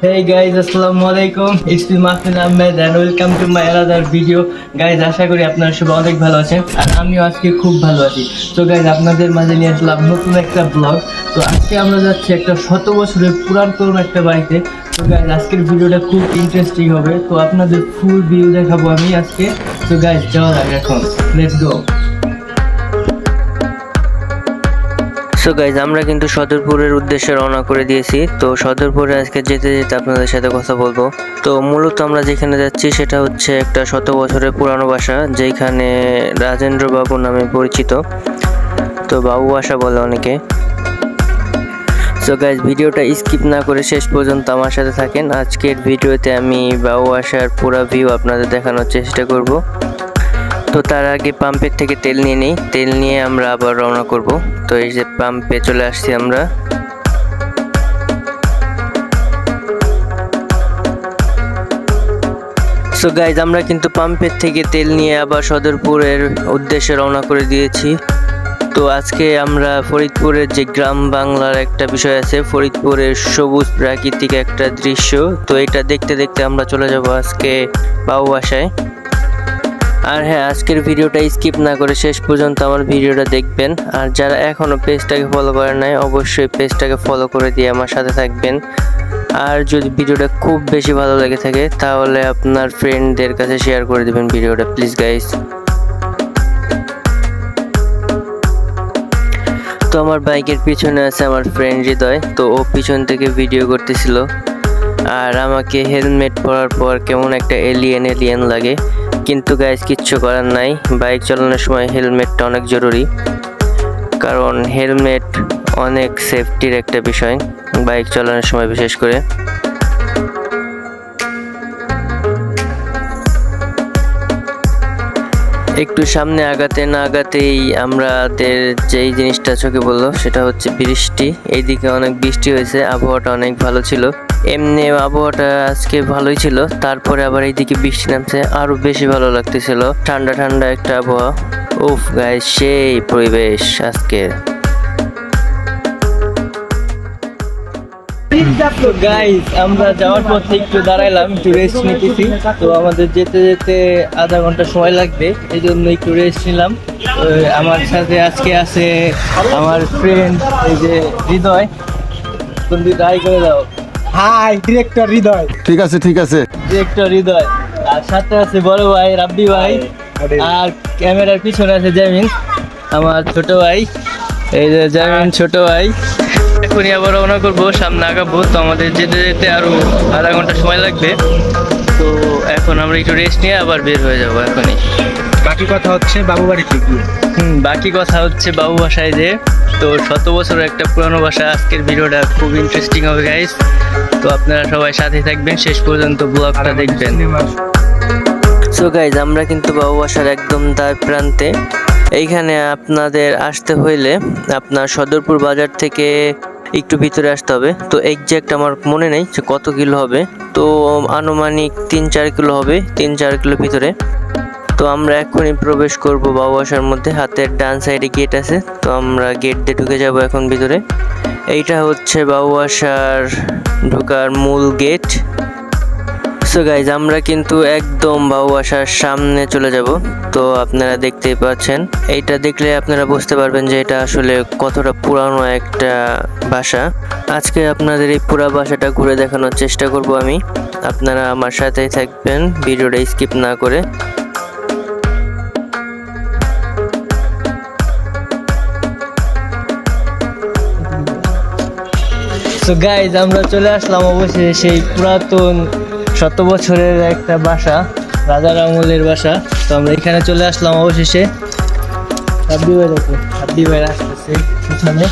Hey guys, Assalamualaikum. It's me Mahfin Ahmed and welcome to my another video. Guys, আশা করি আপনারা সবাই অনেক ভালো আছেন আর আমিও আজকে খুব ভালো আছি। তো গাইজ আপনাদের মাঝে নিয়ে আসলাম নতুন একটা ব্লগ। তো আজকে আমরা যাচ্ছি একটা 100 বছরের পুরাতন একটা বাড়িতে। তো গাইজ আজকের ভিডিওটা খুব ইন্টারেস্টিং হবে। তো আপনাদের ফুল ভিউ দেখাবো আমি আজকে। তো গাইজ যাওয়া যাক এখন, লেটস গো। সো গাইজ আমরা কিন্তু সদরপুরের উদ্দেশ্যে রওনা করে দিয়েছি। তো সদরপুরে আজকে যেতে যেতে আপনাদের সাথে কথা বলবো। তো মূলত আমরা যেখানে যাচ্ছি সেটা হচ্ছে একটা 100 বছরের পুরানো বাসা, যেখানে রাজেন্দ্র বাবু নামে পরিচিত। তো বাবু বাসা বলে অনেকে। সো গাইজ ভিডিওটা স্কিপ না করে শেষ পর্যন্ত আমার সাথে থাকেন। আজকের ভিডিওতে আমি বাবু বাসার পুরো ভিউ আপনাদের দেখানোর চেষ্টা করব। তো তার আগে পাম্পের থেকে তেল নিয়ে নিই, তেল নিয়ে আমরা আবার রওনা করব। তো এই যে পাম্পে চলে আসছি আমরা। সো গাইজ আমরা কিন্তু পাম্পের থেকে তেল নিয়ে আবার সদরপুরের উদ্দেশ্যে রওনা করে দিয়েছি। তো আজকে আমরা ফরিদপুরের যে গ্রাম বাংলার একটা বিষয় আছে, ফরিদপুরের সবুজ প্রাকৃতিক একটা দৃশ্য, তো এটা দেখতে দেখতে আমরা চলে যাব আজকে বাবু বাসায়। আর হ্যাঁ, আজকের ভিডিওটা স্কিপ না করে শেষ পর্যন্ত আমার ভিডিওটা দেখবেন। আর যারা এখনও পেজটাকে ফলো করেন নাই, অবশ্যই পেজটাকে ফলো করে দিয়ে আমার সাথে থাকবেন। আর যদি ভিডিওটা খুব বেশি ভালো লেগে থাকে তাহলে আপনার ফ্রেন্ডদের কাছে শেয়ার করে দেবেন ভিডিওটা, প্লিজ গাইস। তো আমার বাইকের পিছনে আছে আমার ফ্রেন্ড হৃদয়। তো ও পিছন থেকে ভিডিও করতেছিল আর আমাকে হেলমেট পরার পর কেমন একটা এলিয়েন লাগে। কিন্তু গাইজ কিচ্ছু করার নাই, বাইক চালানোর সময় হেলমেটটা অনেক জরুরি, কারণ হেলমেট অনেক সেফটির একটা বিষয় বাইক চালানোর সময় বিশেষ করে। একটু সামনে আগাতে না আগাতেই আমাদের যেই জিনিসটা চোখে বললো সেটা হচ্ছে বৃষ্টি। এইদিকে অনেক বৃষ্টি হয়েছে, আবহাওয়াটা অনেক ভালো ছিল। এমনি আবহাওয়াটা আজকে ভালোই ছিল, তারপরে আবার এইদিকে বৃষ্টি নামছে, আরো বেশি ভালো লাগতেছিল। ঠান্ডা ঠান্ডা একটা আবহাওয়া। উফ গাইস, সেই পরিবেশ আজকে। গাইজ আমরা যাওয়ার পর থেকে একটু দাঁড়াইলাম, একটু রেস্ট নিতেছি। তো আমাদের যেতে যেতে আধা ঘন্টা সময় লাগবে, এই জন্য একটু রেস্ট নিলাম। আমার সাথে আজকে আছে আমার ফ্রেন্ড এই যে হৃদয়। তুমি ট্রাই করে দাও। হাই ডিরেক্টর হৃদয়। ঠিক আছে ডিরেক্টর হৃদয়, আর সাথে আছে বড় ভাই রাব্বি ভাই, আর ক্যামেরার পিছনে আছে জামিন আমার ছোট ভাই। এই যে জামিন ছোট ভাই। এখনই আবার রওনা করবো, সামনে আগাবো। তো আমাদের যেতে যেতে আরো আধা ঘন্টা সময় লাগবে। তো এখন আমরা একটু রেস্ট নিয়ে আবার বের হয়ে যাবো এখনই। বাকি কথা হচ্ছে বাবু বাড়িতে গিয়ে। বাকি কথা হচ্ছে বাবু বাসায় যে। তো 100 বছরের একটা পুরানো বাসা। আজকের ভিডিওটা খুব ইন্টারেস্টিং হবে গাইস। তো আপনারা সবাই সাথে থাকবেন, শেষ পর্যন্ত ব্লগটা দেখবেন। সো গাইজ আমরা কিন্তু বাবু বাসার একদম দ্বার প্রান্তে। এইখানে আপনাদের আসতে হইলে আপনার সদরপুর বাজার থেকে একটু ভিতরে আসতে হবে। তো এক্সাক্ট আমার মনে নেই যে কত কিলো হবে, তো আনুমানিক 3-4 কিলো হবে, 3-4 কিলো ভিতরে। তো আমরা এখনই প্রবেশ করব বাবু বাসার মধ্যে। হাতের ডান সাইডে গেট আছে, তো আমরা গেট দিয়ে ঢুকে যাব এখন ভিতরে। এইটা হচ্ছে বাবু বাসার ঢোকার মূল গেট। সো গাইজ আমরা কিন্তু একদম বাবু বাসার সামনে চলে যাব। তো আপনারা দেখতেই পাচ্ছেন, এইটা দেখলে আপনারা বুঝতে পারবেন যে এটা আসলে কতটা পুরানো একটা বাসা। আজকে আপনাদের এই পুরা বাসাটা ঘুরে দেখানোর চেষ্টা করব আমি। আপনারা আমার সাথেই থাকবেন, ভিডিওটা স্কিপ না করে। তো গাইজ আমরা চলে আসলাম অবশ্যই সেই পুরাতন 100 বছরের একটা বাসা, রাজার আমলের বাসা। তো আমরা এখানে চলে আসলাম অবশেষে। রাব্বি ভাই দেখো, রাব্বি ভাই আসতেছে পিছনে।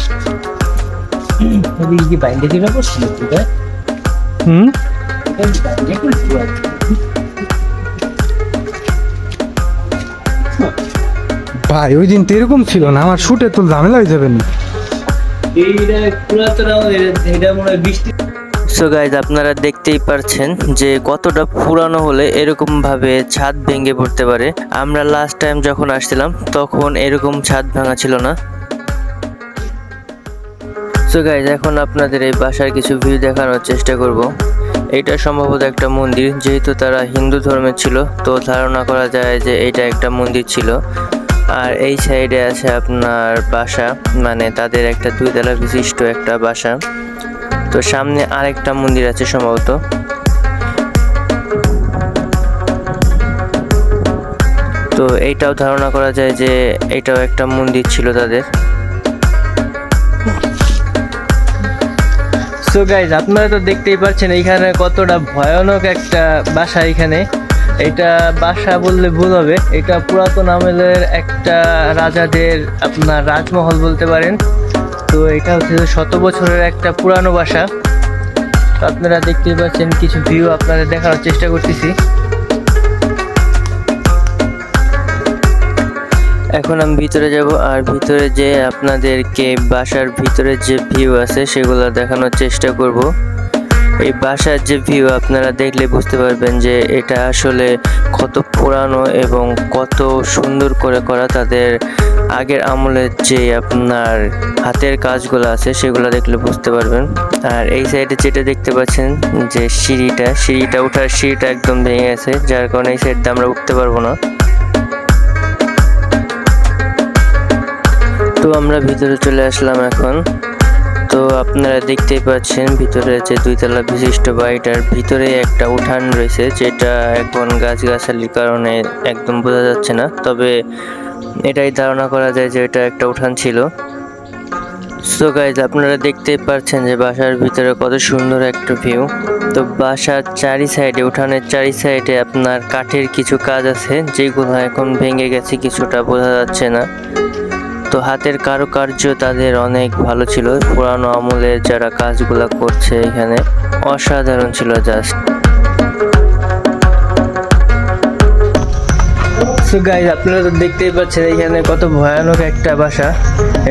কি বাইন্ডে দিলে বসছিল তুই? ভাই ওই দিন তো এরকম ছিল না, আমার শুটে তো ঝামেলা হয়ে যাবে না। এইটা পুরাতন আমলের, এটা মনে হয় বৃষ্টি। সো গাইজ আপনারা দেখতেই পারছেন যে কতটা পুরানো হলে এরকম ভাবে ছাদ ভেঙে পড়তে পারে। আমরা লাস্ট টাইম যখন আসছিলাম তখন এরকম ছাদ ভাঙা ছিল না। সো গাইজ এখন আপনাদের এই বাসার কিছু ভিউ দেখানোর চেষ্টা করব। এটা সম্ভবত একটা মন্দির, যেহেতু তারা হিন্দু ধর্মের ছিল তো ধারণা করা যায় যে এটা একটা মন্দির ছিল। আর এই সাইডে আছে আপনার বাসা, মানে তাদের একটা 2 তলা বিশিষ্ট একটা বাসা। তো সামনে আরেকটা মন্দির আছে সম্ভবত। তো এইটাও ধারণা করা যায় যে এটাও একটা মন্দির ছিল তাদের। সো গাইজ, আপনারা তো দেখতেই পাচ্ছেন এইখানে কতটা ভয়ানক একটা বাসা। এখানে এটা বাসা বললে ভুল হবে, এটা পুরাতন আমলের একটা রাজাদের আপনার রাজমহল বলতে পারেন। তো এটা হচ্ছে 100 বছরের একটা পুরানো বাসা। তো আপনারা দেখতেই পাচ্ছেন, কিছু ভিউ আপনাদের দেখানোর চেষ্টা করতেছি। এখন আমি ভিতরে যাব, আর ভিতরে যে আপনাদেরকে বাসার ভিতরে যে ভিউ আছে সেগুলো দেখানোর চেষ্টা করব। এই বাসার যে ভিউ আপনারা দেখলে বুঝতে পারবেন যে এটা আসলে কত পুরানো এবং কত সুন্দর করে করা। তাদের আগের আমলের যে আপনার হাতের কাজগুলো আছে সেগুলো দেখলে বুঝতে পারবেন। আর এই সাইডে যেটা দেখতে পাচ্ছেন যে সিঁড়িটা ওঠার সিঁড়িটা একদম ভেঙে গেছে, যার কারণে এই সাইডটা আমরা উঠতে পারবো না। তো আমরা ভিতরে চলে আসলাম এখন। তো আপনারা দেখতেই পাচ্ছেন ভিতরে যে 2 তলা বিশিষ্ট বাড়িটার ভিতরে একটা উঠান রয়েছে, যেটা এখন গাছগাছালির কারণে একদম বোঝা যাচ্ছে না, তবে এটাই ধারণা করা যায় যে এটা একটা উঠান ছিল। সো গাইজ, আপনারা দেখতেই পাচ্ছেন যে বাসার ভিতরে কত সুন্দর একটা ভিউ। তো বাসার চারি উঠানের চারি সাইডে আপনার কাঠের কিছু কাজ আছে, যেগুলো এখন ভেঙে গেছে, কিছুটা বোঝা যাচ্ছে না। তো হাতের কারুকার্য তাদের অনেক ভালো ছিল, পুরানো আমলের যারা কাজগুলো করছে এখানে অসাধারণ ছিল জাস্ট। সো গাইজ, আপনারা তো দেখতেই পাচ্ছেন এখানে কত ভয়ানক একটা বাসা।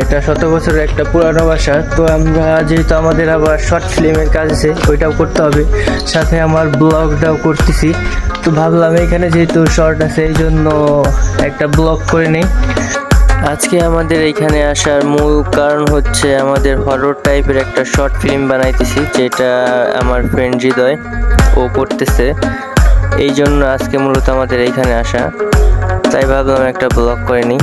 এটা 100 বছরের একটা পুরানো বাসা। তো আমরা যেহেতু আমাদের আবার শর্ট ফিল্মের কাজ আছে, ওইটাও করতে হবে, সাথে আমার ব্লগটাও করতেছি। তো ভাবলাম এখানে যেহেতু শর্ট আছে এই জন্য একটা ব্লগ করে নেই। আজকে আমাদের এখানে আসার মূল কারণ হচ্ছে আমাদের হরর টাইপের একটা শর্ট ফিল্ম বানাইতেছি, যেটা আমার ফ্রেন্ড হৃদয় ও করতেছে। এই জন্য আজকে মূলত আমাদের এইখানে আসা, তাই ভাবলাম একটা ব্লগ করে নিই।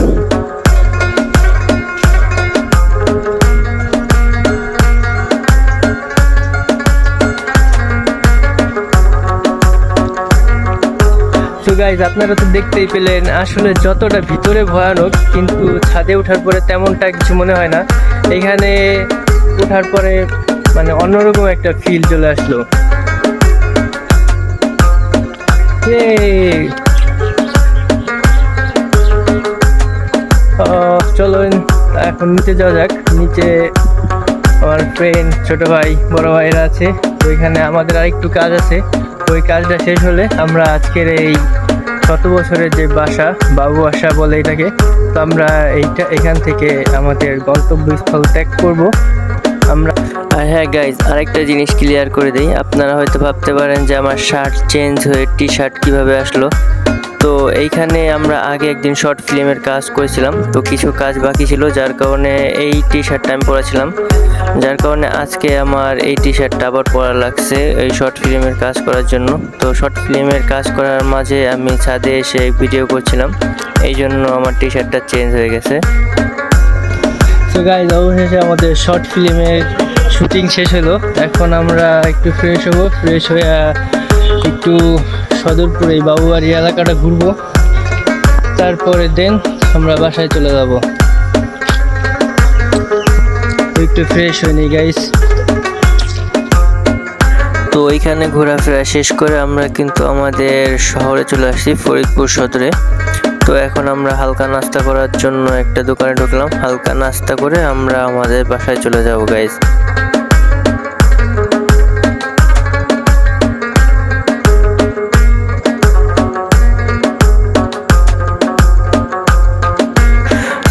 তো গাইজ, আপনারা তো দেখতেই পেলেন আসলে যতটা ভিতরে ভয়ানক, কিন্তু ছাদে ওঠার পরে তেমনটা কিছু মনে হয় না। এখানে ওঠার পরে মানে অন্যরকম একটা ফিল চলে আসলো। চলো এখন নিচে যাওয়া যাক। নিচে আমার ফ্রেন্ড, ছোট ভাই, বড় ভাইরা আছে। তো এখানে আমাদের আরেকটু কাজ আছে, ওই কাজটা শেষ হলে আমরা আজকের এই 100 বছরের যে বাসা, বাবু বাসা বলে এটাকে, তো আমরা এখান থেকে আমাদের গন্তব্যস্থল ত্যাগ করব আমরা। আর হ্যাঁ গাইজ, আরেকটা জিনিস ক্লিয়ার করে দিই। আপনারা হয়তো ভাবতে পারেন যে আমার শার্ট চেঞ্জ হয়ে টি শার্ট কীভাবে আসলো। তো এইখানে আমরা আগে একদিন শর্ট ফিল্মের কাজ করেছিলাম, তো কিছু কাজ বাকি ছিল, যার কারণে এই টি শার্টটা আমি পরেছিলাম, যার কারণে আজকে আমার এই টি শার্টটা আবার পরা লাগছে এই শর্ট ফিল্মের কাজ করার জন্য। তো শর্ট ফিল্মের কাজ করার মাঝে আমি ছাদে এসে ভিডিও করছিলাম, এই জন্য আমার টি শার্টটা চেঞ্জ হয়ে গেছে। তো গাইজ, অবশেষে আমাদের শর্ট ফিল্মের শুটিং শেষ হলো। এখন আমরা একটু ফ্রেশ হবো, ফ্রেশ হয়ে একটু সদরপুর এই বাবুবাড়ি এলাকাটা ঘুরবো, তারপরে দেন আমরা বাসায় চলে যাব। একটু ফ্রেশ হয়নি গাইস। তো ওইখানে ঘোরাফেরা শেষ করে আমরা কিন্তু আমাদের শহরে চলে আসছি, ফরিদপুর সদরে। তো এখন আমরা হালকা নাস্তা করার জন্য একটা দোকানে ঢুকলাম, হালকা নাস্তা করে আমরা আমাদের বাসায় চলে যাব গাইস।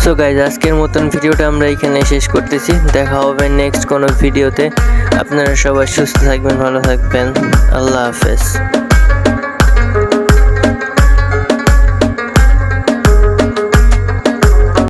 সো গাইজ, আজকের মতন ভিডিওটা আমরা এখানে শেষ করতেছি। দেখা হবে নেক্সট কোনো ভিডিওতে। আপনারা সবাই সুস্থ থাকবেন, ভালো থাকবেন। আল্লাহ হাফেজ।